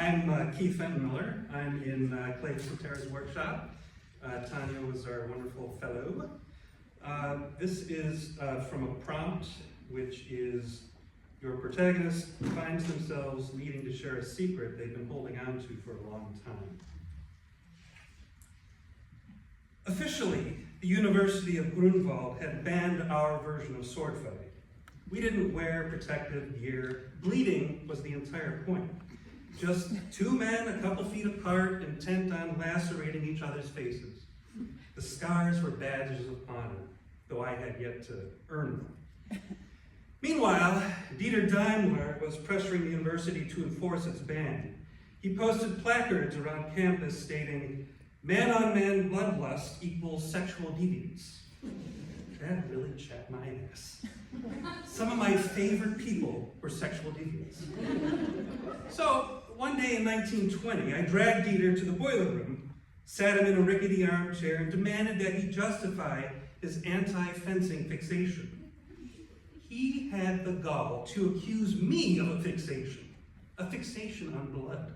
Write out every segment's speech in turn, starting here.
I'm Keith Fenton Miller. I'm in Kenyon Writers Workshop. Tanya was our wonderful fellow. This is from a prompt, which is your protagonist finds themselves needing to share a secret they've been holding on to for a long time. Officially, the University of Grunwald had banned our version of sword fighting. We didn't wear protective gear. Bleeding was the entire point. Just two men a couple feet apart, intent on lacerating each other's faces. The scars were badges of honor, though I had yet to earn them. Meanwhile, Dieter Daimler was pressuring the university to enforce its ban. He posted placards around campus stating, "Man-on-man bloodlust equals sexual deviance." That really chapped my ass. Some of my favorite people were sexual deviants. So, one day in 1920, I dragged Dieter to the boiler room, sat him in a rickety armchair, and demanded that he justify his anti-fencing fixation. He had the gall to accuse me of a fixation on blood.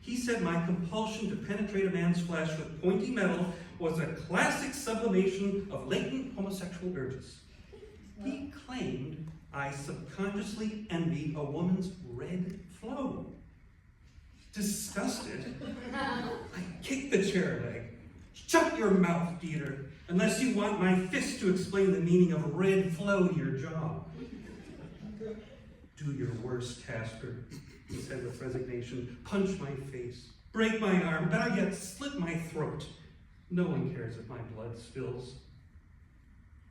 He said my compulsion to penetrate a man's flesh with pointy metal was a classic sublimation of latent homosexual urges. He claimed I subconsciously envied a woman's red flow. Disgusted, I kicked the chair leg. "Shut your mouth, Dieter, unless you want my fist to explain the meaning of red flow to your jaw." "Do your worst, Casper," he said with resignation. "Punch my face, break my arm, better yet, slit my throat. No one cares if my blood spills."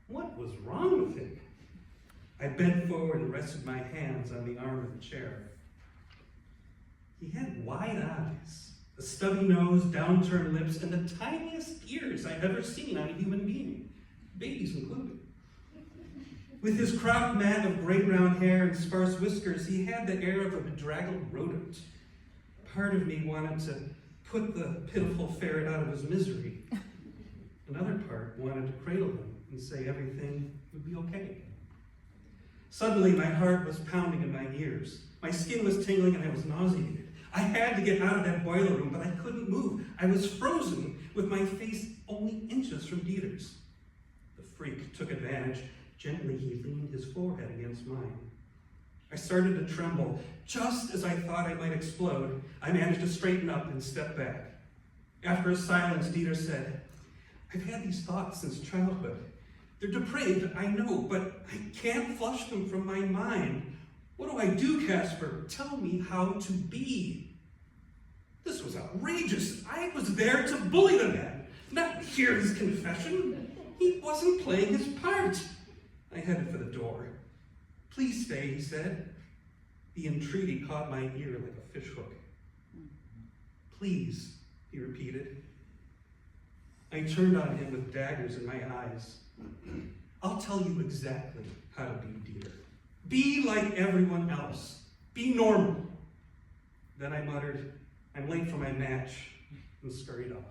What was wrong with him? I bent forward and rested my hands on the arm of the chair. He had wide eyes, a stubby nose, downturned lips, and the tiniest ears I've ever seen on a human being, babies included. With his cropped mat of gray-brown hair and sparse whiskers, he had the air of a bedraggled rodent. Part of me wanted to put the pitiful ferret out of his misery. Another part wanted to cradle him and say everything would be okay. Suddenly, my heart was pounding in my ears. My skin was tingling and I was nauseated. I had to get out of that boiler room, but I couldn't move. I was frozen, with my face only inches from Dieter's. The freak took advantage. Gently, he leaned his forehead against mine. I started to tremble. Just as I thought I might explode, I managed to straighten up and step back. After a silence, Dieter said, "I've had these thoughts since childhood. They're depraved, I know, but I can't flush them from my mind. What do I do, Casper? Tell me how to be." This was outrageous. I was there to bully the man, not hear his confession. He wasn't playing his part. I headed for the door. "Please stay," he said. The entreaty caught my ear like a fishhook. "Please," he repeated. I turned on him with daggers in my eyes. "I'll tell you exactly how to be, Dieter. Be like everyone else. Be normal." Then I muttered, "I'm late for my match," and scurried off.